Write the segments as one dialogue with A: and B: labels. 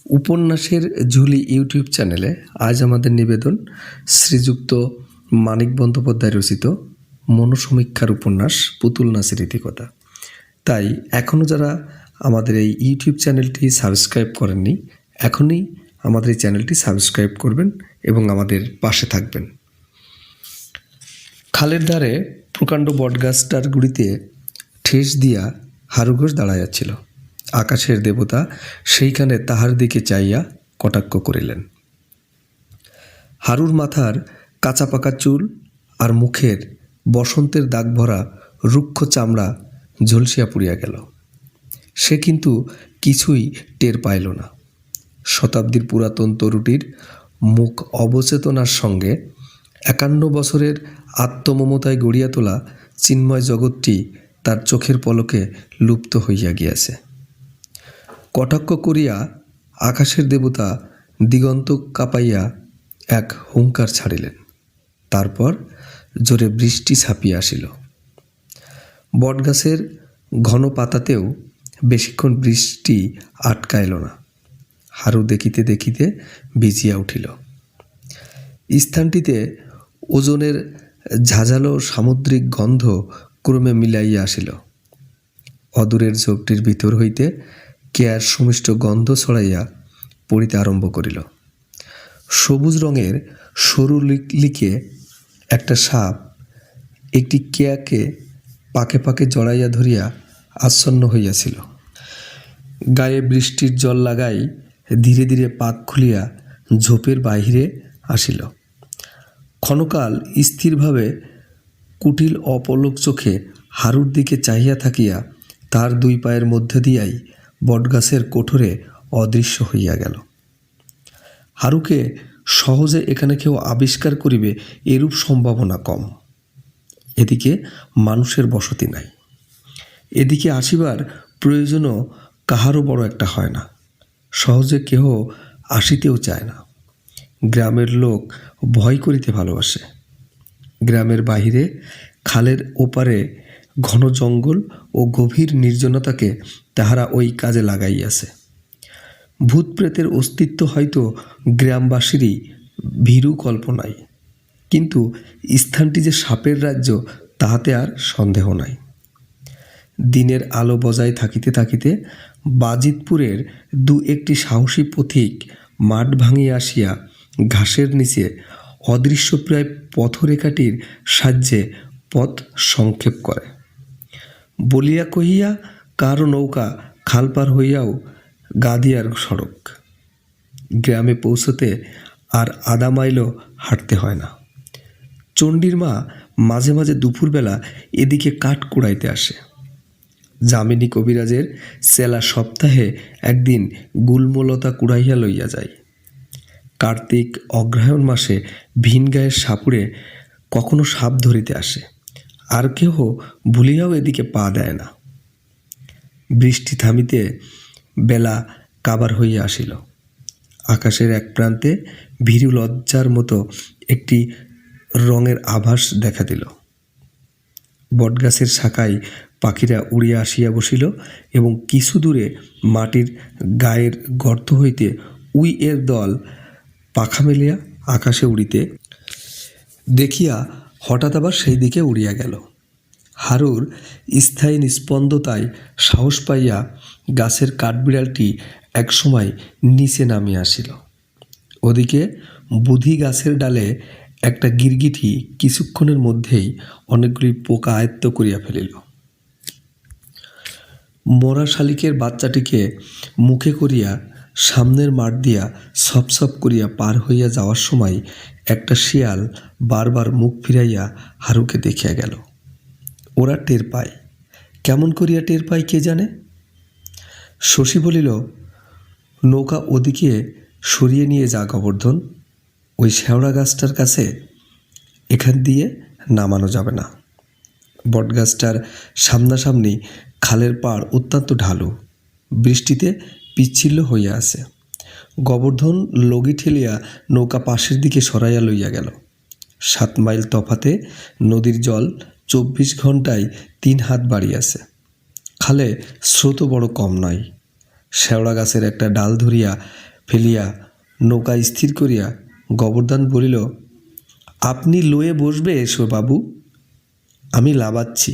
A: উপন্যাসের ঝুলি ইউটিউব চ্যানেলে আজ আমাদের নিবেদন শ্রীযুক্ত মানিক বন্দ্যোপাধ্যায় রচিত মনোসমীক্ষার উপন্যাস পুতুল নাচের ইতিকথা। তাই এখনও যারা আমাদের এই ইউটিউব চ্যানেলটি সাবস্ক্রাইব করেননি, এখনই আমাদের এই চ্যানেলটি সাবস্ক্রাইব করবেন এবং আমাদের পাশে থাকবেন। খালের ধারে প্রকাণ্ড বটগাছটার গুড়িতে ঠেস দিয়া হারু ঘোষ দাঁড়াইয়া ছিল। আকাশের দেবতা সেইখানে তাহার দিকে চাইয়া কটাক্ষ করিলেন। হারুর মাথার কাঁচা পাকা চুল আর মুখের বসন্তের দাগ ভরা রুক্ষ চামড়া ঝলসিয়া পুড়িয়া গেল। সে কিন্তু কিছুই টের পাইল না। শতাব্দীর পুরাতন তরুটির মুখ অবচেতনার সঙ্গে 51 বছরের আত্মমমতায় গড়িয়া তোলা চিন্ময় জগৎটি তার চোখের পলকে লুপ্ত হইয়া গিয়াছে। কটাক্ষ করিয়া আকাশের দেবতা দিগন্ত কাঁপাইয়া এক হুঙ্কার ছাড়িলেন। তারপর জোরে বৃষ্টি ছাপিয়া আসিল। বটগাছের ঘন পাতাতেও বেশিক্ষণ বৃষ্টি আটকাইল না। হারু দেখিতে দেখিতে ভিজিয়া উঠিল। স্থানটিতে ওজনের ঝাঁঝালো সামুদ্রিক গন্ধ ক্রমে মিলাইয়া আসিল। অদূরের ঝোপটির ভিতর হইতে কেয়ার সুমিষ্ট গন্ধ ছড়াইয়া পড়িতে আরম্ভ করিল। সবুজ রঙের সরু লিকে একটা সাপ একটি কেয়াকে পাকে পাকে জড়াইয়া ধরিয়া আচ্ছন্ন হইয়াছিল। গায়ে বৃষ্টির জল লাগাই ধীরে ধীরে পাক খুলিয়া ঝোপের বাহিরে আসিল। ক্ষণকাল স্থিরভাবে কুটিল অপলক চোখে হারুর দিকে চাহিয়া থাকিয়া তার দুই পায়ের মধ্যে দিয়াই বটগাছের কোঠরে অদৃশ্য হইয়া গেল। হারুকে সহজে এখানে কেউ আবিষ্কার করিবে এরূপ সম্ভাবনা কম। এদিকে মানুষের বসতি নাই। এদিকে আসিবার প্রয়োজনও কাহারও বড় একটা হয় না। সহজে কেহ আসিতেও চায় না। গ্রামের লোক ভয় করিতে ভালোবাসে। গ্রামের বাহিরে খালের ওপারে ঘন জঙ্গল ও গভীর নির্জনতাকে তাহারা ওই কাজে লাগাইয়াছে। ভূত প্রেতের অস্তিত্ব হয়তো গ্রামবাসীরই ভীরু কল্পনায়, কিন্তু স্থানটি যে সাপের রাজ্য তাহাতে আর সন্দেহ নাই। দিনের আলো বজায় থাকিতে থাকিতে বাজিতপুরের দু একটি সাহসী পথিক মাঠ ভাঙিয়া আসিয়া ঘাসের নিচে অদৃশ্যপ্রায় পথরেখাটির সাহায্যে পথ সংক্ষেপ করে। বলিয়া কহিয়া কারো নৌকা খাল পার হইয়াও গাদিয়ার সড়ক। গ্রামে পৌঁছতে আর আধা মাইলও হাঁটতে হয় না। চণ্ডীর মা মাঝে মাঝে দুপুরবেলা এদিকে কাঠ কুড়াইতে আসে। যামিনী কবিরাজের চেলা সপ্তাহে একদিন গুল্মলতা কুড়াইয়া লইয়া যায়। কার্তিক অগ্রহায়ণ মাসে ভিন গায়ের সাপুড়ে কখনো সাপ ধরিতে আসে। আর কেহ ভুলিয়াও এদিকে পা দেয় না। বৃষ্টি থামিতে বেলা কাবার হইয়া আসিল। আকাশের এক প্রান্তে ভীরু লজ্জার মতো একটি রঙের আভাস দেখা দিল। বটগাছের শাখায় পাখিরা উড়িয়া আসিয়া বসিল এবং কিছু দূরে মাটির গায়ের গর্ত হইতে উইয়ের দল পাখা মেলিয়া আকাশে উড়িতে দেখিয়া হঠাৎ আবার সেই দিকে উড়িয়া গেল। হারুর স্থায়ী নিস্পন্দতায় সাহস পাইয়া গাছের কাঠবিড়ালটি একসময় নিচে নামিয়া আসিল। ওদিকে বুধি গাছের ডালে একটা গিরগিটি কিছুক্ষণের মধ্যেই অনেকগুলি পোকা আয়ত্ত করিয়া ফেলিল। মরা শালিকের বাচ্চাটিকে মুখে করিয়া সামনের মাঠ দিয়া সপ সপ করিয়া পার হইয়া যাওয়ার সময় একটা শিয়াল বারবার মুখ ফিরাইয়া হারুকে দেখিয়া গেল। ওরা টের পায়। কেমন করিয়া টের পায় কে জানে। শশী বলিল, নৌকা ওদিকে সরিয়ে নিয়ে যা গোবর্ধন, ওই শেওড়া গাছটার কাছে, এখান দিয়ে নামানো যাবে না। বটগাছটার সামনাসামনি খালের পাড় অত্যন্ত ঢালু, বৃষ্টিতে পিচ্ছিল্য হইয়া আছে। গোবর্ধন লগি ঠেলিয়া নৌকা পাশের দিকে সরাইয়া লইয়া গেল। 7 মাইল তফাতে নদীর জল 24 ঘন্টায় 3 হাত বাড়িয়াছে। খালে স্রোতও বড় কম নয়। শেওড়া গাছের একটা ডাল ধরিয়া ফেলিয়া নৌকা স্থির করিয়া গোবর্ধন বলিল, আপনি লয়ে বসবে এসো বাবু, আমি লাবাচ্ছি।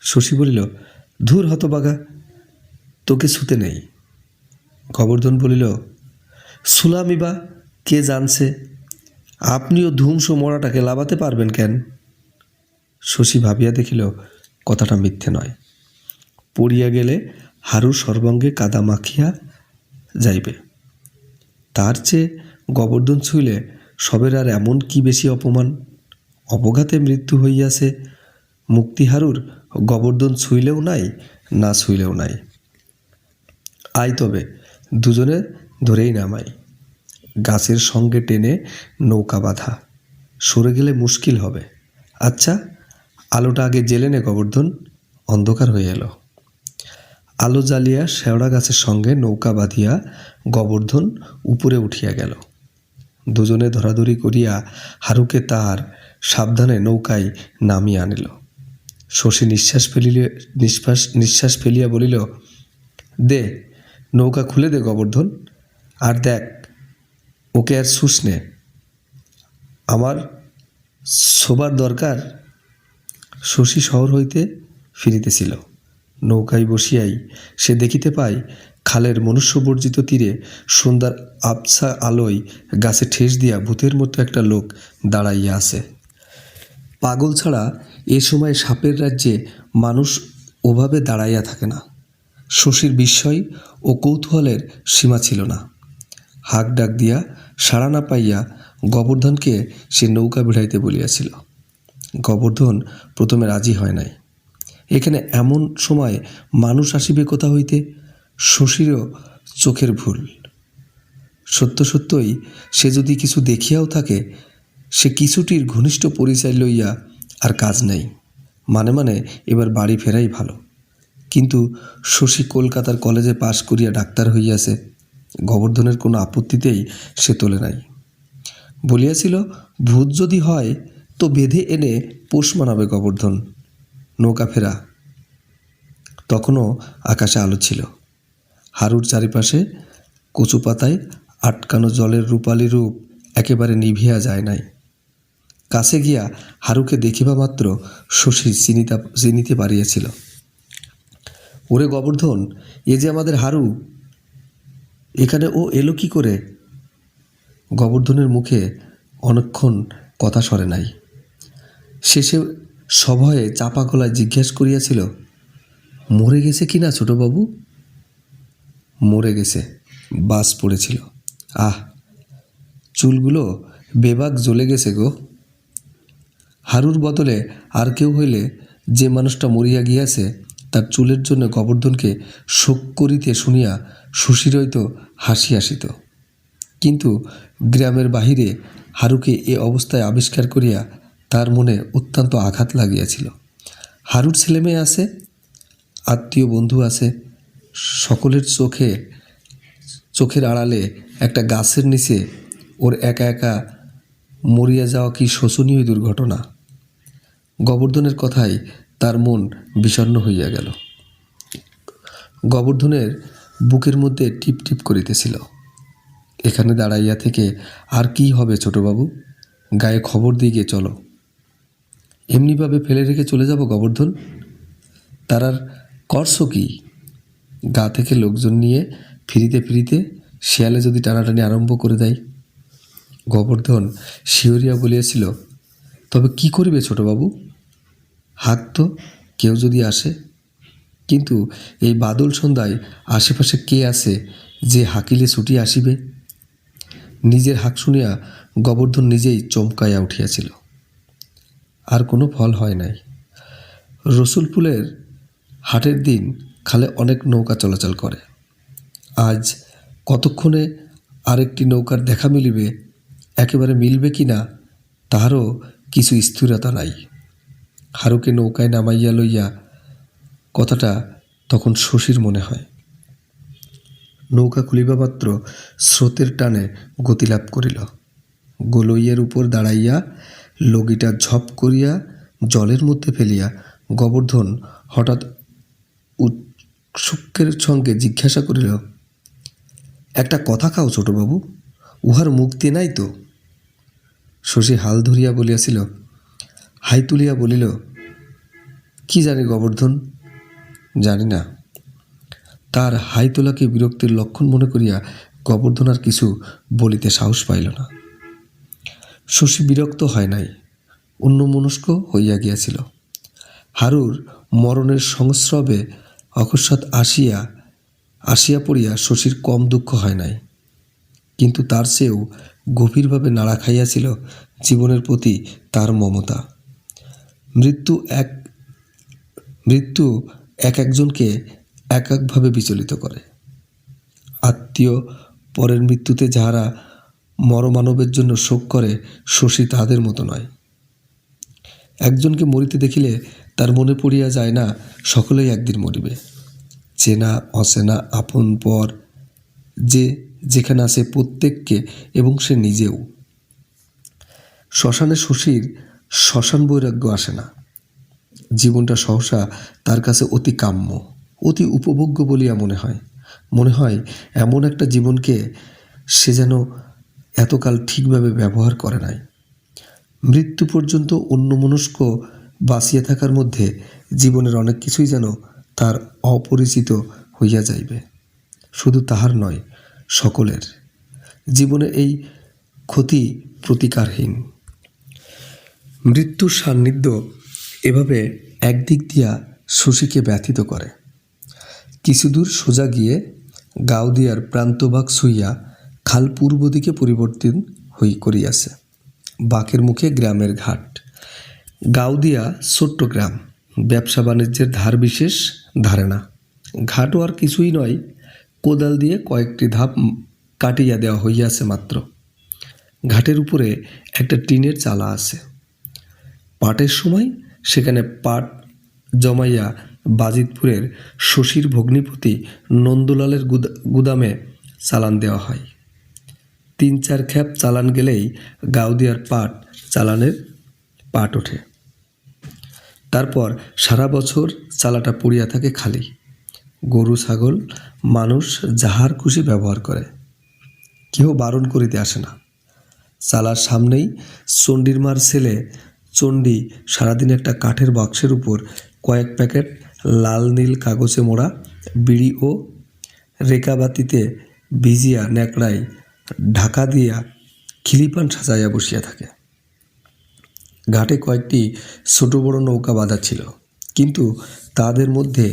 A: শশী বলিল, ধুর হতবাগা, তোকে শুতে নেই। গোবর্ধন বলিল, সুলামি বা কে জানছে, আপনিও ধুমসো মরাটাকে লাবাতে পারবেন কেন? শশী ভাবিয়া দেখিল কথাটা মিথ্যে নয়। পড়িয়া গেলে হারু সর্বাঙ্গে কাদা মাখিয়া যাইবে, তার চেয়ে গোবর্ধন ছুঁইলে সবের আর এমন কি বেশি অপমান? অপঘাতে মৃত্যু হইয়াছে মুক্তি হারুর, গোবর্ধন ছুঁইলেও নাই, না ছুঁইলেও নাই। আই তবে দুজনে ধরেই নামাই। গাছের সঙ্গে টেনে নৌকা বাঁধা, সরে গেলে মুশকিল হবে। আচ্ছা, আলোটা আগে জ্বেলে নে গোবর্ধন, অন্ধকার হয়ে এলো। আলো জ্বালিয়া শেওড়া গাছের সঙ্গে নৌকা বাঁধিয়া গোবর্ধন উপরে উঠিয়া গেল। দুজনে ধরাধরি করিয়া হারুকে তার সাবধানে নৌকায় নামিয়া আনিল। শশী নিঃশ্বাস ফেলিয়া বলিল, দে নৌকা খুলে দে গোবর্ধন, আর দেখ ওকে আর শুস নে, আমার শোবার দরকার। শশী শহর হইতে ফিরিতেছিল। নৌকায় বসিয়াই সে দেখিতে পায় খালের মনুষ্যবর্জিত তীরে সন্ধ্যার আবছা আলোয় গাছে ঠেস দিয়া ভূতের মতো একটা লোক দাঁড়াইয়া আছে। পাগল ছাড়া এ সময় সাপের রাজ্যে মানুষ ওভাবে দাঁড়াইয়া থাকে না। শশীর বিস্ময় ও কৌতূহলের সীমা ছিল না। হাঁক ডাক দিয়া সাড়া না পাইয়া গোবর্ধনকে সে নৌকা ভিড়াইতে বলিয়াছিল। গোবর্ধন প্রথমে রাজি হয় নাই। এখানে এমন সময় মানুষ আসিবে কোথা হইতে? শশীরও চোখের ভুল। সত্য সত্যই সে যদি কিছু দেখিয়াও থাকে, সে কিছুটির ঘনিষ্ঠ পরিচয় লইয়া আর কাজ নেই। মানে মানে এবার বাড়ি ফেরাই ভালো। কিন্তু শশী কলকাতার কলেজে পাশ করিয়া ডাক্তার হইয়াছে। গোবর্ধনের কোনো আপত্তিতেই সে তোলে নাই। বলিয়াছিল, ভূত যদি হয় তো বেঁধে এনে পোষ মানাবে গোবর্ধন। নৌকা ফেরা। তখনও আকাশে আলো ছিল। হারুর চারিপাশে কচু পাতায় আটকানো জলের রূপালী রূপ একেবারে নিভিয়া যায় নাই। কাছে গিয়া হারুকে দেখিবা মাত্র শশী চিনিতে পারিয়াছিল। ওরে গোবর্ধন, এ যে আমাদের হারু, এখানে ও এলো কি করে? গোবর্ধনের মুখে অনেকক্ষণ কথা সরে নাই। শেষে সভয়ে চাপা গলায় জিজ্ঞাসা করিয়াছিল, মরে গেছে কিনা ছোটবাবু? মরে গেছে, বাস পড়েছিল। আহ, চুলগুলো বেবাক জ্বলে গেছে গো। হারুর বদলে আর কেউ হইলে যে মানুষটা মরিয়া গিয়াছে তার চুলের জন্য গোবর্ধনকে শোক করিতে শুনিয়া শশীর হইতো হাসি আসিত। কিন্তু গ্রামের বাহিরে হারুকে এ অবস্থায় আবিষ্কার করিয়া তার মনে অত্যন্ত আঘাত লাগিয়াছিল। হারুর ছেলেমেয়ে আছে, আত্মীয় বন্ধু আছে, সকলের চোখের আড়ালে একটা গাছের নিচে ওর একা একা মরিয়া যাওয়া কি শোচনীয় দুর্ঘটনা। গোবর্ধনের কথায় তার মন বিষণ্ণ হইয়া গেল। গোবর্ধনের বুকের মধ্যে টিপ টিপ করিতেছিল। এখানে দাঁড়াইয়া থেকে আর কি হবে ছোটবাবু? গায়ে খবর দিয়ে চলো। এমনিভাবে ফেলে রেখে চলে যাব গোবর্ধন? তার আর করছো কি? গা থেকে লোকজন নিয়ে ফিরিতে ফিরিতে শিয়ালে যদি টানাটানি আরম্ভ করে দেয়। গোবর্ধন শিহরিয়া বলিয়াছিল, তবে কি করিবে ছোটবাবু? হাঁক তো, কেউ যদি আসে। কিন্তু এই বাদল সন্ধ্যায় আশেপাশে কে আছে যে হাঁকিলে ছুটি আসিবে? নিজের হাঁক শুনিয়া গোবর্ধন নিজেই চমকাইয়া উঠিয়াছিল। আর কোনো ফল হয় নাই। রসুলপুরের হাটের দিন খালে অনেক নৌকা চলাচল করে। আজ কতক্ষণে আরেকটি নৌকার দেখা মিলিবে, একেবারে মিলবে কি না তাহারও কিছু স্থিরতা নাই। হারুকে নৌকায় নামাইয়া লইয়া কথাটা তখন শশীর মনে হয়। নৌকা খুলিবা মাত্র স্রোতের টানে গতিলাভ করিল। গোলইয়ের উপর দাঁড়াইয়া লগিটা ঝপ করিয়া জলের মধ্যে ফেলিয়া গোবর্ধন হঠাৎ উৎসুকের সঙ্গে জিজ্ঞাসা করিল, একটা কথা খাও ছোটবাবু, উহার মুক্তি নাই তো। শশী হাল ধরিয়া বলিয়াছিল। হাই তুলিয়া বলিল, কি জানি গোবর্ধন, জানি না। তার হাই তোলাকে বিরক্তির লক্ষণ মনে করিয়া গোবর্ধন আর কিছু বলিতে সাহস পাইল না। শশী বিরক্ত হয় নাই, অন্যমনস্ক হইয়া গিয়াছিল। হারুর মরণের সংস্রবে অকস্মাৎ আসিয়া পড়িয়া শশীর কম দুঃখ হয় নাই, কিন্তু তার চেয়েও গভীরভাবে নাড়া খাইয়াছিল জীবনের প্রতি তার মমতা। মৃত্যু এক একজনকে এক একভাবে বিচলিত করে। আত্মীয় পরের মৃত্যুতে যাহারা মরমানবের জন্য শোক করে, শশী তাদের মতো নয়। একজনকে মরিতে দেখিলে তার মনে পড়িয়া যায় না সকলেই একদিন মরিবে। চেনা অচেনা আপন পর যে যেখানে আছে প্রত্যেককে, এবং সে নিজেও। শ্মশানে শশীর শ্মশান বৈরাগ্য আসে না। জীবনটা সহসা তার কাছে অতি কাম্য, অতি উপভোগ্য বলিয়া মনে হয় এমন একটা জীবনকে সে যেন এতকাল ঠিকভাবে ব্যবহার করে নাই। মৃত্যু পর্যন্ত অন্যমনস্ক বাঁচিয়া থাকার মধ্যে জীবনের অনেক কিছুই যেন তার অপরিচিত হইয়া যাইবে। শুধু তাহার নয়, সকলের জীবনে এই ক্ষতি প্রতিকারহীন। মৃত্যুর সান্নিধ্য এভাবে একদিক দিয়া শশীকে ব্যথিত করে। কিছুদূর সোজা গিয়ে গাউদিয়ার প্রান্তভাগ ছুঁইয়া খাল পূর্ব দিকে পরিবর্তন করিয়াছে। বাঁকের মুখে গ্রামের ঘাট। গাউদিয়া ছোট্ট গ্রাম, ব্যবসা বাণিজ্যের ধার বিশেষ ধারে না। ঘাটও আর কিছুই নয়, কোদাল দিয়ে কয়েকটি ধাপ কাটিয়া দেওয়া হইয়াছে মাত্র। ঘাটের উপরে একটা টিনের চালা আছে। পাটের সময় সেখানে পাট জমাইয়া বাজিতপুরের শশীর ভগ্নিপতি নন্দলালের গুদামে চালান দেওয়া হয়। ৩-৪ খ্যাপ চালান গেলেই গাউদিয়ার চালানের পাট ওঠে। তারপর সারা বছর চালাটা পড়িয়া থাকে খালি। গরু ছাগল মানুষ যাহার খুশি ব্যবহার করে, কেউ বারণ করিতে আসে না। চালার সামনেই চণ্ডীর মার ছেলে চণ্ডী সারাদিন একটা কাঠের বাক্সের উপর কয়েক প্যাকেট লাল নীল কাগজে মোড়া বিড়ি ও রেকাবাতিতে ভিজিয়া ন্যাকড়ায় ঢাকা দিয়া খিলিপান সাজাইয়া বসিয়া থাকে। ঘাটে কয়েকটি ছোট বড় নৌকা বাঁধা ছিল, কিন্তু তাদের মধ্যে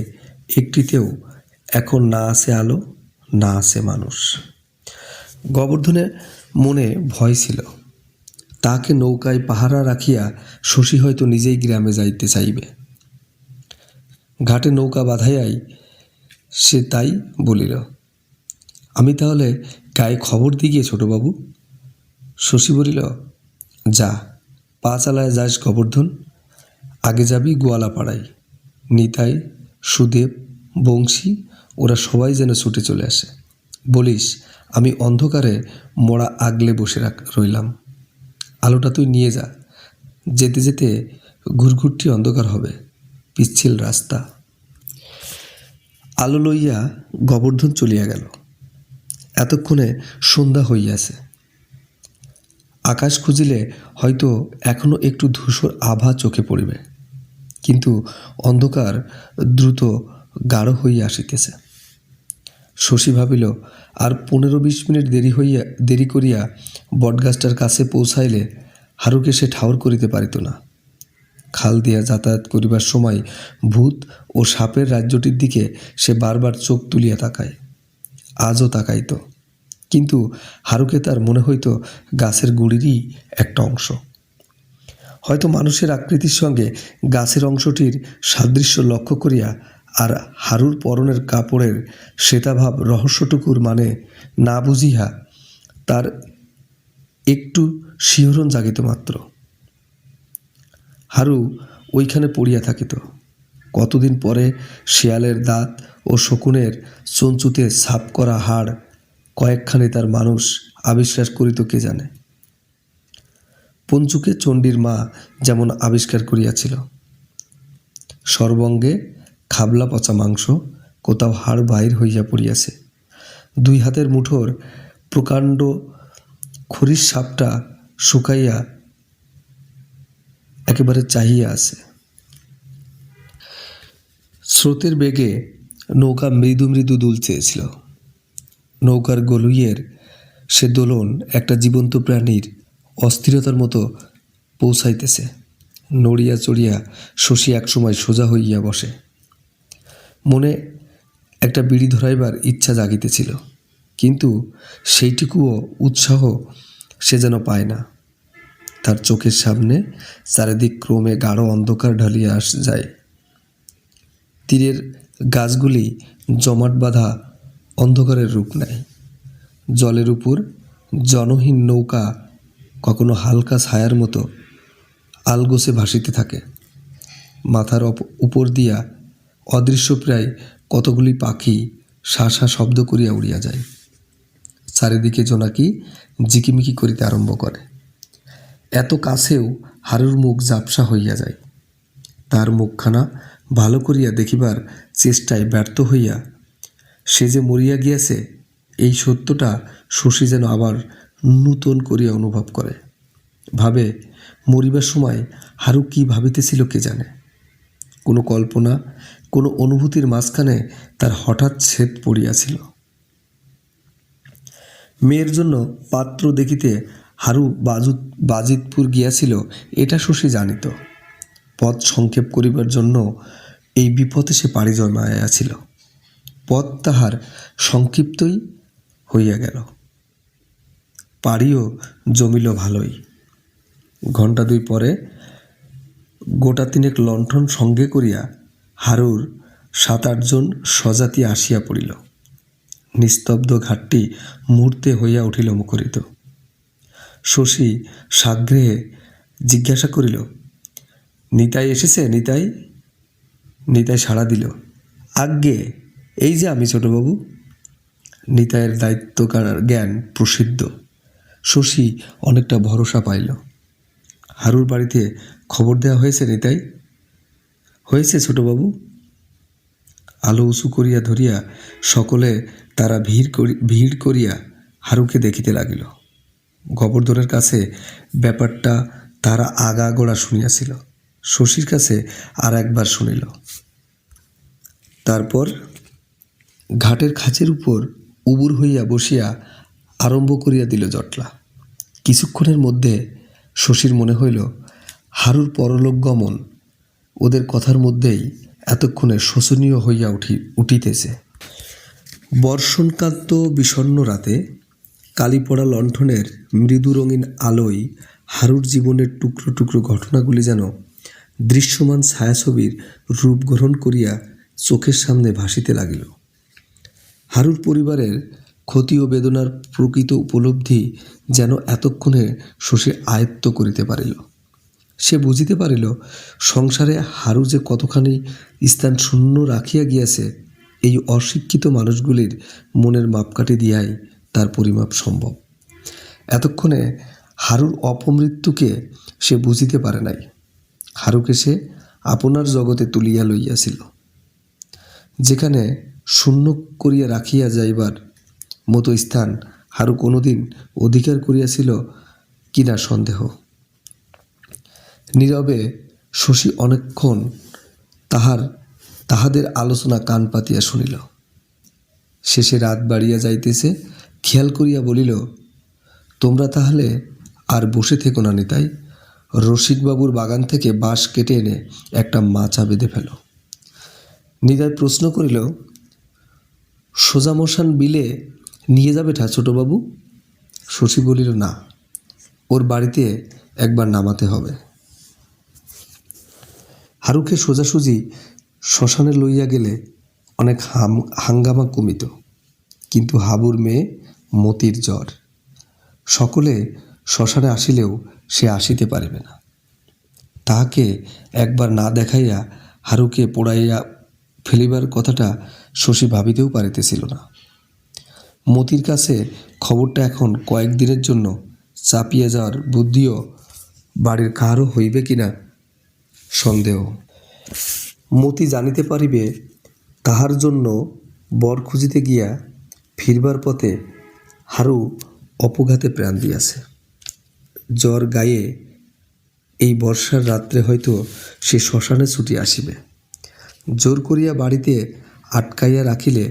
A: একটিতেও এখন না আছে আলো, না আছে মানুষ। গোবর্ধনের মনে ভয় ছিল, তাকে নৌকায় পাহারা রাখিয়া শশী হয়তো নিজেই গ্রামে যাইতে চাইবে। ঘাটে নৌকা বাঁধাইয়াই সে তাই বলিল, আমি তাহলে গায়ে খবর দিই গিয়ে ছোটবাবু। শশী বলিল, যা, পা চালায় যাস গোবর্ধন। আগে যাবি গোয়ালাপাড়ায়। নিতাই, সুদেব, বংশী ওরা সবাই যেন ছুটে চলে আসে। বলিস আমি অন্ধকারে মোড়া আগলে বসে রইলাম। আলোটা তুই নিয়ে যা। যেতে যেতে ঘুরঘুরটি অন্ধকার হবে, পিচ্ছিল রাস্তা। আলো লইয়া গোবর্ধন চলিয়া গেল। এতক্ষণে সন্ধ্যা হইয়াছে। আকাশ খুঁজিলে হয়তো এখনো একটু ধূসর আভা চোখে পড়িবে, কিন্তু অন্ধকার দ্রুত গাঢ় হইয়া আসিতেছে। শশী ভাবিল, আর 15-20 মিনিট দেরি করিয়া বটগাছটার কাছে পৌঁছাইলে হারুকে সে ঠাউর করিতে পারিত না। খাল দিয়া যাতায়াত করিবার সময় ভূত ও সাপের রাজ্যটির দিকে সে বারবার চোখ তুলিয়া তাকায়। আজও তাকাইত, কিন্তু হারুকে তার মনে হইত গাছের গুড়িরই একটা অংশ। হয়তো মানুষের আকৃতির সঙ্গে গাছের অংশটির সাদৃশ্য লক্ষ্য করিয়া আর হারুর পরনের কাপড়ের শ্বেতাভাব রহস্যটুকুর মানে না বুঝিয়া তার একটু শিহরণ জাগিত মাত্র। হারু ওইখানে পড়িয়া থাকিত। কতদিন পরে শিয়ালের দাঁত ও শকুনের চঞ্চুতে ছাপ করা হাড় কয়েকখানি তার মানুষ আবিষ্কার করিত কে জানে। পঞ্চুকে চণ্ডীর মা যেমন আবিষ্কার করিয়াছিল। সর্বঙ্গে খাবলা পচা মাংস, কোথাও হাড় বাহির হইয়া পড়িয়াছে, দুই হাতের মুঠোর প্রকাণ্ড খড়ির সাপটা শুকাইয়া একেবারে চাহিয়া আছে। স্রোতের বেগে নৌকা মৃদু মৃদু দুলছেছিল। নৌকার গলুইয়ের সে দোলন একটা জীবন্ত প্রাণীর অস্থিরতার মতো পৌঁছাইতেছে। নড়িয়া চড়িয়া শশী একসময় সোজা হইয়া বসে। মনে একটা বিড়ি ধরাইবার ইচ্ছা জাগিতেছিল, কিন্তু সেইটুকুও উৎসাহ সে যেন পায় না। তার চোখের সামনে চারিদিক ক্রমে গাঢ় অন্ধকার ঢালিয়া যায়। তীরের গাছগুলি জমাট বাঁধা অন্ধকারের রূপ নেয়। জলের উপর জনহীন নৌকা কখনো হালকা ছায়ার মতো আলগোছে ভাসিতে থাকে। মাথার উপর দিয়া অদৃশ্যপ্রায় কতগুলি পাখি শা শা শব্দ করিয়া উড়িয়া যায়। চারিদিকে জোনাকি ঝিকিমিকি করিতে আরম্ভ করে। এত কাছেও হারুর মুখ ঝাপসা হইয়া যায়। তার মুখখানা ভালো করিয়া দেখিবার চেষ্টায় ব্যর্থ হইয়া সে যে মরিয়া গিয়াছে এই সত্যটা শশী যেন আবার নূতন করিয়া অনুভব করে। ভাবে, মরিবার সময় হারু কি ভাবিতেছিল কে জানে। কোনো কল্পনা, কোনো অনুভূতির মাঝখানে তার হঠাৎ ছেদ পড়িয়াছিল। মেয়ের জন্য পাত্র দেখিতে হারু বাজিতপুর গিয়াছিল এটা শশী জানিত। পথ সংক্ষেপ করিবার জন্য এই বিপথে সে পাড়ি জমাইয়াছিল। পথ তাহার সংক্ষিপ্তই হইয়া গেল, পাড়িও জমিল ভালোই। ঘণ্টা দুই পরে গোটা তিনেক লণ্ঠন সঙ্গে করিয়া হারুর 7-8 জন স্বজাতি আসিয়া পড়িল। নিস্তব্ধ ঘাটটি মুহূর্তে হইয়া উঠিল মুখরিত। শশী সাগ্রহে জিজ্ঞাসা করিল, নিতাই এসেছে? নিতাই? নিতাই সাড়া দিল, আজ্ঞে, এই যে আমি ছোটবাবু। নিতাইয়ের দায়িত্ব জ্ঞান প্রসিদ্ধ। শশী অনেকটা ভরসা পাইল। হারুর বাড়িতে খবর দেওয়া হয়েছে নিতাই? হয়েছে ছোটবাবু। আলো উঁচু করিয়া ধরিয়া সকলে তারা ভিড় করিয়া হারুকে দেখিতে লাগিল। গোবর্ধনের কাছে ব্যাপারটা তারা আগাগোড়া শুনিয়াছিল, শশীর কাছে আর একবার শুনিল। তারপর ঘাটের খাঁচের উপর উবুর হইয়া বসিয়া আরম্ভ করিয়া দিল জটলা। কিছুক্ষণের মধ্যে শশীর মনে হইল হারুর পরলোক গমন ওদের কথার মধ্যেই এতক্ষণে শোচনীয় হইয়া উঠিতেছে। বর্ষণকান্ত বিষণ্ণ রাতে কালিপড়া লণ্ঠনের মৃদু রঙিন আলোয় হারুর জীবনের টুকরো টুকরো ঘটনাগুলি যেন দৃশ্যমান ছায়াছবির রূপ গ্রহণ করিয়া চোখের সামনে ভাসিতে লাগিল। হারুর পরিবারের ক্ষতি ও বেদনার প্রকৃত উপলব্ধি যেন এতক্ষণে শশী আয়ত্ত করিতে পারিল। সে বুঝিতে পারিল সংসারে হারু যে কতখানি স্থান শূন্য রাখিয়া গিয়াছে এই অশিক্ষিত মানুষগুলির মনের মাপকাঠি দিয়াই তার পরিমাপ সম্ভব। এতক্ষণে হারুর অপমৃত্যুকে সে বুঝিতে পারে নাই। হারুকে সে আপনার জগতে তুলিয়া লইয়াছিল, যেখানে শূন্য করিয়া রাখিয়া যাইবার মতো স্থান হারু কোনোদিন অধিকার করিয়াছিল কিনা সন্দেহ। নীরবে শশী অনেকক্ষণ তাহাদের আলোচনা কান পাতিয়া শুনিল। শেষে রাত বাড়িয়া যাইতেছে খেয়াল করিয়া বলিল, তোমরা তাহলে আর বসে থেকো না নিতাই, রসিকবাবুর বাগান থেকে বাঁশ কেটে এনে একটা মাচা বেঁধে ফেলো। নিতাই প্রশ্ন করিল, সোজামশান বিলে নিয়ে যাবে ঠা ছোটবাবু? শশী বলিল, না, ওর বাড়িতে একবার নামাতে হবে। হারুকে সোজাসুজি শ্মশানে লইয়া গেলে অনেক হাঙ্গামা কমিত, কিন্তু হাবুর মেয়ে মতির জ্বর। সকলে শ্মশানে আসিলেও সে আসিতে পারিবে না। তাহাকে একবার না দেখাইয়া হারুকে পোড়াইয়া ফেলিবার কথাটা শশী ভাবিতেও পারিতেছিল না। মতির কাছে খবরটা এখন কয়েকদিনের জন্য চাপিয়ে যাওয়ার বুদ্ধিও বাড়ির কাহারও হইবে কিনা সন্দেহ। মতি জানিতে পারিবে তাহার জন্য বর খুঁজিতে গিয়া ফিরবার পথে হারু অপঘাতে প্রাণ দিয়াছে। জ্বর গায়ে এই বর্ষার রাত্রে হয়তো সে শ্মশানে ছুটি আসিবে। জোর করিয়া বাড়িতে আটকাইয়া রাখিলে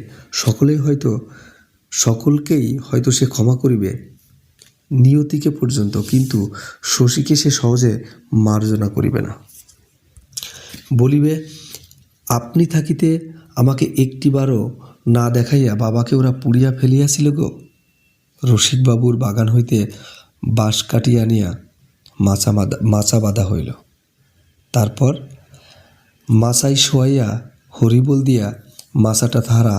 A: সকলকেই হয়তো সে ক্ষমা করিবে, নিয়তিকে পর্যন্ত, কিন্তু শশীকে সে সহজে মার্জনা করিবে না। বলিবে, আপনি থাকিতে আমাকে একটিবারও না দেখাইয়া বাবাকে ওরা পুড়িয়া ফেলিয়াছিল গো। রসিকবাবুর বাগান হইতে বাঁশ কাটিয়া আনিয়া মাচা বাঁধা হইল। তারপর মাচায় শোয়াইয়া হরিবোল দিয়া মাচাটা তাহারা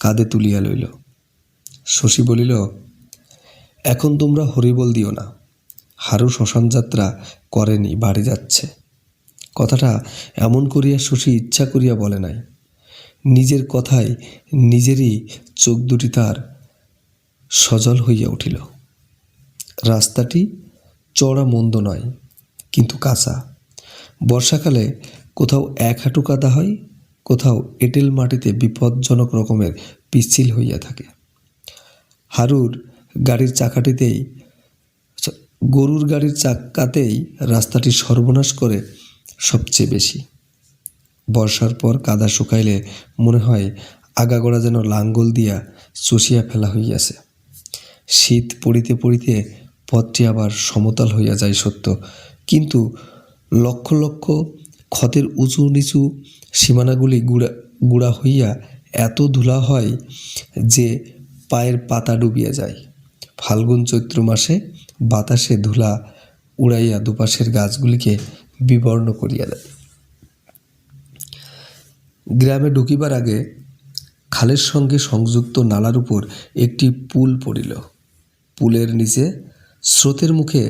A: কাঁধে তুলিয়া লইল। শশী বলিল, এখন তোমরা হরিবোল দিও না, হারু শ্মশান যাত্রা করেনি, বাড়ি যাচ্ছে। কথাটা এমন করিয়া শশী ইচ্ছা করিয়া বলে নাই। নিজের কথায় নিজেরই চোখ দুটি তার সজল হইয়া উঠিল। রাস্তাটি চড়া মন্দ নয়, কিন্তু কাঁচা। বর্ষাকালে কোথাও 1 হাঁটু কাদা হয়, কোথাও এঁটেল মাটিতে বিপজ্জনক রকমের পিচ্ছিল হইয়া থাকে। হারুর গাড়ির চাকাটিতেই গরুর গাড়ির চাকাতেই রাস্তাটি সর্বনাশ করে সবচেয়ে বেশি। বর্ষার পর কাদা শুকাইলে মনে হয় আগাগোড়া যেন লাঙ্গল দিয়া চষিয়া ফেলা হইয়াছে। শীত পড়িতে পড়িতে পথটি আবার সমতল হইয়া যায় সত্য, কিন্তু লক্ষ লক্ষ ক্ষতের উঁচু নিচু সীমানাগুলি গুড়া হইয়া এত ধুলা হয় যে পায়ের পাতা ডুবিয়া যায়। ফাল্গুন চৈত্র মাসে বাতাসে ধুলা উড়াইয়া দুপাশের গাছগুলিকে বিবর্ণ করিয়া দেয়। গ্রামে ঢুকিবার আগে খালের সঙ্গে সংযুক্ত নালার উপর একটি পুল পড়িল। পুলের নিচে স্রোতের মুখে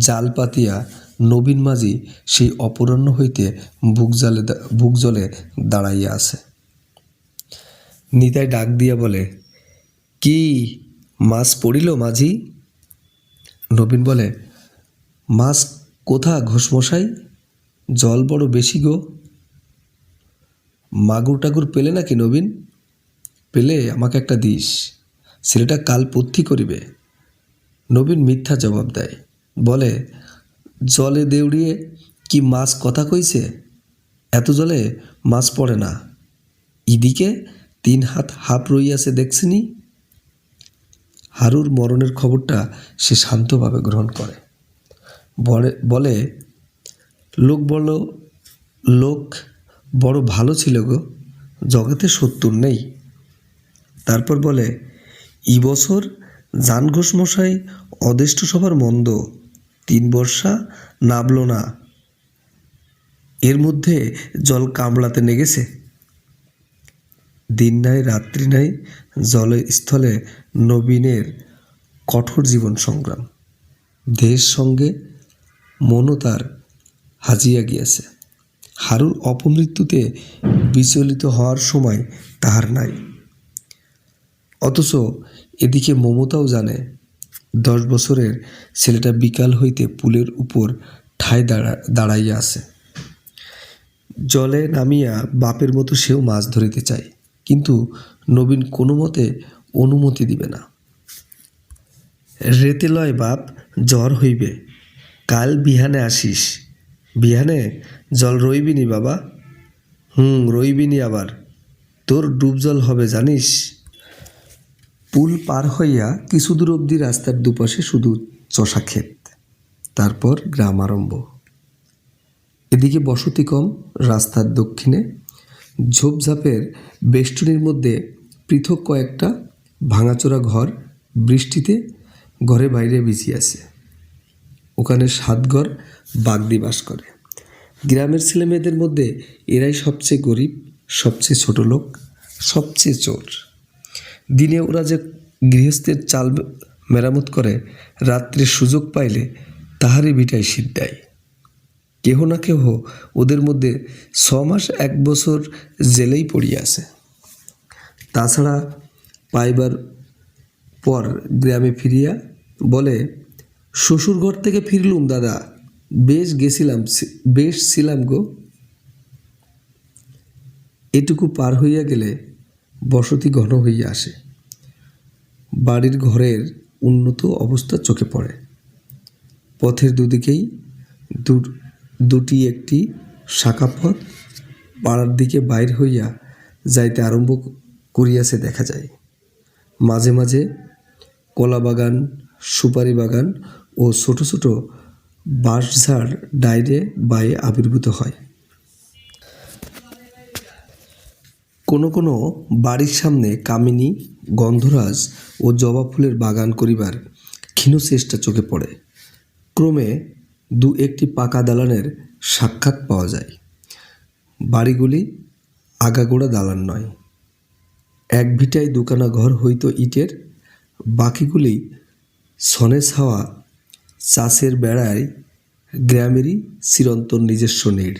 A: জাল পাতিয়া নবীন মাঝি সেই অপরাহ্ন হইতে বুক জলে দাঁড়াইয়া আছে। নিতাই ডাক দিয়া বলে, কি মাছ পড়িল মাঝি? নবীন বলে, মাছ কোথা ঘোষমশাই, জল বড় বেশি গো। মাগুর টাগুর পেলে নাকি নবীন? পেলে আমাকে একটা দিস, ছেলেটা কাল পথ্যি করিবে। নবীন মিথ্যা জবাব দেয়, বলে, জলে দেউড়িয়ে কি মাছ কথা কইছে? এত জলে মাছ পড়ে না। ইদিকে 3 হাত হাঁপ রইয়াছে দেখছিনি। হারুর মরণের খবরটা সে শান্তভাবে গ্রহণ করে। বলে, লোক বড় ভালো ছিল গো, জগতে 70 নেই। তারপর বলে, ই বছর জান ঘোষ মশাই অদেষ্ট সবার মন্দ, 3 বর্ষা নাবল না, এর মধ্যে জল কামড়াতে নেগেছে। দিন নাই রাত্রি নাই, জলে স্থলে নবীনের কঠোর জীবন সংগ্রাম। দেশ সঙ্গে মনও তার হাজিয়া গিয়াছে। হারুর অপমৃত্যুতে বিচলিত হওয়ার সময় তাহার নাই। অথচ এদিকে মমতাও জানে 10 বছরের ছেলেটা বিকাল হইতে পুলের উপর ঠায় দাঁড়াইয়া আছে। জলে নামিয়া বাপের মতো সেও মাছ ধরিতে চায়, কিন্তু নবীন কোনো মতে অনুমতি দিবে না। রেতে লয় বাপ, জ্বর হইবে, কাল বিহানে আসিস। বিহানে জল রইবিনি বাবা? রইবিনি, আবার তোর ডুব জল হবে জানিস। পুল পার হইয়া কিছু দূর অবধি রাস্তার দুপাশে শুধু চষা ক্ষেত, তারপর গ্রাম আরম্ভ। এদিকে বসতি কম। রাস্তার দক্ষিণে ঝোপঝাপের বেষ্টনীর মধ্যে পৃথক কয়েকটা ভাঙাচোরা ঘর বৃষ্টিতে ঘরে বাইরে ভিজিয়াছে। ওখানে 7 ঘর বাগদি বাস করে। গ্রামের ছেলেমেয়েদের মধ্যে এরাই সবচেয়ে গরিব, সবচেয়ে ছোট লোক, সবচেয়ে চোর। দিনে ওরা যে গৃহস্থের চাল মেরামত করে, রাত্রে সুযোগ পাইলে তাহারই ভিটায় শীত দেয়। কেহ না কেহ ওদের মধ্যে 6 মাস 1 বছর জেলেই পড়িয়াছে। তাছাড়া পাইবার পর গ্রামে ফিরিয়া বলে, শ্বশুর ঘর থেকে ফিরলুম দাদা, বেশ ছিলাম গো। এটুকু পার হইয়া গেলে বসতি ঘন হইয়া আসে। বাড়ির ঘরের উন্নত অবস্থা চোখে পড়ে। পথের দুদিকেই দুটি একটি শাখা পথ পাড়ার দিকে বাইর হইয়া যাইতে আরম্ভ করিয়াছে দেখা যায়। মাঝে মাঝে কলা বাগান, সুপারি বাগান ও ছোট ছোট বাঁশঝাড় ডাইরে বায়ে আবির্ভূত হয়। কোনো কোনো বাড়ির সামনে কামিনী, গন্ধরাজ ও জবা ফুলের বাগান করিবার ক্ষীণ চেষ্টা চোখে পড়ে। ক্রমে দু একটি পাকা দালানের সাক্ষাৎ পাওয়া যায়। বাড়িগুলি আগাগোড়া দালান নয়, এক ভিটায় দুখানা ঘর হইতো ইটের, বাকিগুলি ছনে ছাওয়া চাষের বেড়ায় গ্রামেরই চিরন্তন নিজস্ব নীড়।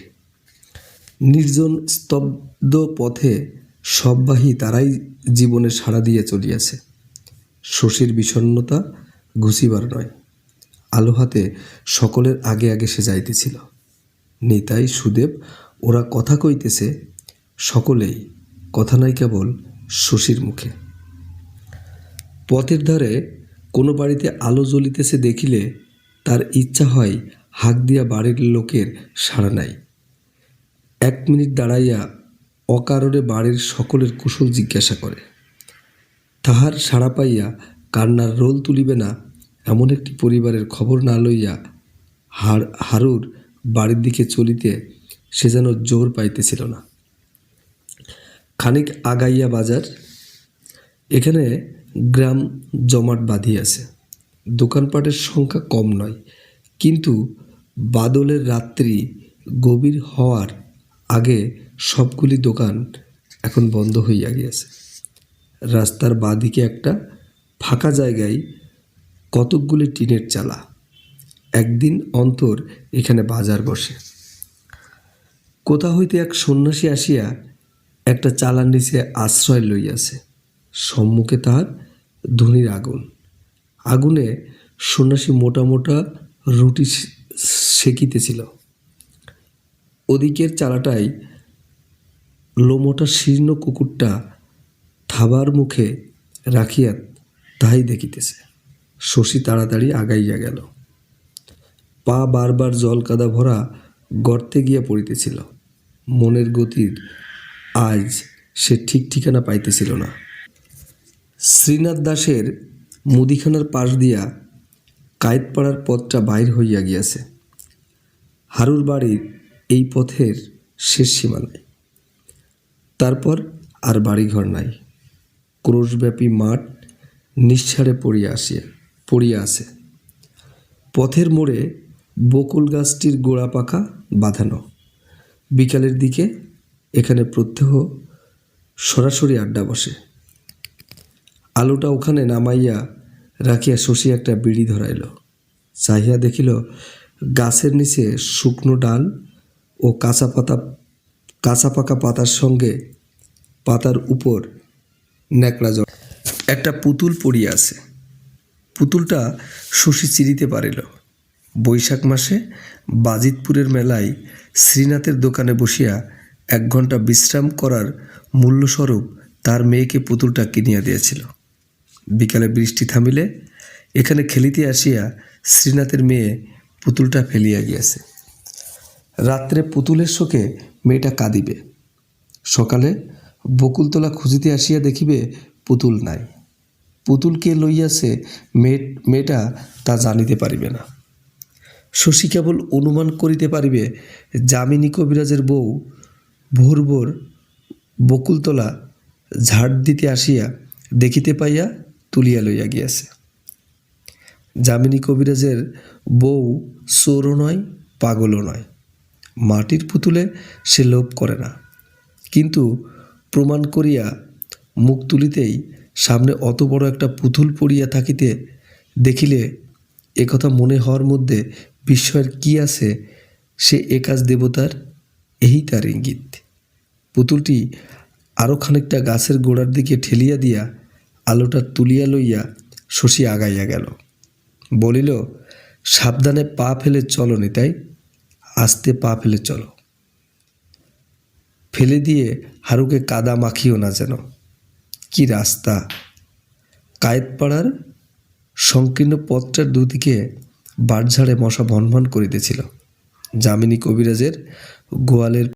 A: নির্জন স্তব্ধ পথে সববাহী তারাই জীবনে সাড়া দিয়ে চলিয়াছে। শশীর বিষণ্ণতা ঘুচিবার নয়, আলো হাতে সকলের আগে আগে সে যাইতেছিল। নিতাই, সুদেব ওরা কথা কইতেছে, সকলেই, কথা নাই কেবল শশীর মুখে। পথের ধারে কোনো বাড়িতে আলো জ্বলিতেছে দেখিলে তার ইচ্ছা হয় হাঁক দিয়া বাড়ির লোকের সাড়া নাই। 1 মিনিট দাঁড়াইয়া অকারণে বাড়ির সকলের কুশল জিজ্ঞাসা করে। তাহার সাড়া পাইয়া কান্নার রোল তুলিবে না এমন একটি পরিবারের খবর না লইয়া হারুর বাড়ির দিকে চলিতে সে যেন জোর পাইতেছিল না। খানিক আগাইয়া বাজার, এখানে গ্রাম জমাট বাঁধিয়াছে। দোকানপাটের সংখ্যা কম নয়, কিন্তু বাদলের রাত্রি গভীর হওয়ার আগে সবগুলি দোকান এখন বন্ধ হইয়া গিয়াছে। রাস্তার বাঁদিকে একটা ফাঁকা জায়গায় কতকগুলি টিনের চালা। একদিন অন্তর এখানে বাজার বসে। কোথা হইতে এক সন্ন্যাসী আসিয়া একটা চালার নিচে আশ্রয় লইয়াছে। সম্মুখে তাহার ধুনির আগুন। আগুনে সন্ন্যাসী মোটা মোটা রুটি সেকিতেছিল। ওদিকের চালাটাই লোমোটা শীর্ণ কুকুরটা থাবার মুখে রাখিয়া তাহাই দেখিতেছে। শশী তাড়াতাড়ি আগাইয়া গেল। পা বারবার জল কাদা ভরা গর্তে গিয়া পড়িতেছিল। মনের গতির আজ সে ঠিক ঠিকানা পাইতেছিল না। শ্রীনাথ দাসের মুদিখানার পাশ দিয়া কায়েতপাড়ার পথটা বাইর হইয়া গিয়াছে। হারুর বাড়ির এই পথের শেষ সীমা নাই। তারপর আর বাড়িঘর নাই। ক্রোশব্যাপী মাঠ নিঃসাড়ে পড়িয়া আছে। পথের মোড়ে বকুল গাছটির গোড়া পাকা বাঁধানো। বিকালের দিকে এখানে প্রত্যহ সরাসরি আড্ডা বসে। আলোটা ওখানে নামাইয়া রাখিয়া শশী একটা বিড়ি ধরাইল। চাহিয়া দেখিল গাছের নিচে শুকনো ডাল ও কাঁচা পাকা পাতার সঙ্গে পাতার উপর ন্যাকড়া জড় একটা পুতুল পড়িয়া আছে। পুতুলটা শশী চিনিতে পারিল। বৈশাখ মাসে বাজিতপুরের মেলায় শ্রীনাথের দোকানে বসিয়া 1 ঘণ্টা বিশ্রাম করার মূল্যস্বরূপ তার মেয়েকে পুতুলটা কিনিয়া দিয়েছিল। বিকালে বৃষ্টি থামিলে এখানে খেলিতে আসিয়া শ্রীনাথের মেয়ে পুতুলটা ফেলিয়া গিয়াছে। রাত্রে পুতুলের শোকে মেয়েটা কাঁদিবে। সকালে বকুলতলা খুঁজিতে আসিয়া দেখিবে পুতুল নাই। পুতুল কে লইয়াছে মেয়েটা তা জানিতে পারিবে না। শশী কেবল অনুমান করিতে পারিবে যামিনী কবিরাজের বউ ভোর ভোর বকুলতলা ঝাড় দিতে আসিয়া দেখিতে পাইয়া তুলিয়া লইয়া গিয়াছে। যামিনী কবিরাজের বউ চোরও নয়, পাগলও নয়। মাটির পুতুলে সে লোভ করে না, কিন্তু প্রমাণ করিয়া মুখ তুলিতেই সামনে অত বড় একটা পুতুল পড়িয়া থাকিতে দেখিলে একথা মনে হওয়ার মধ্যে বিস্ময়ের কি আছে? সে একাজ দেবতার, এই তার ইঙ্গিত। পুতুলটি আরও খানিকটা গাছের গোড়ার দিকে ঠেলিয়া দিয়া আলোটা তুলিয়া লইয়া শশী আগাইয়া গেল। বলিল, সাবধানে পা ফেলে চলো নিতাই, আস্তে পা ফেলে চলো। ফেলে দিয়ে হারুকে কাদা মাখিও না যেন। কি রাস্তা! কায়েতপাড়ার সংকীর্ণ পথটার দুদিকে বাঁশঝাড়ে মশা ভনভন করিতেছিল। যামিনী কবিরাজের গোয়ালের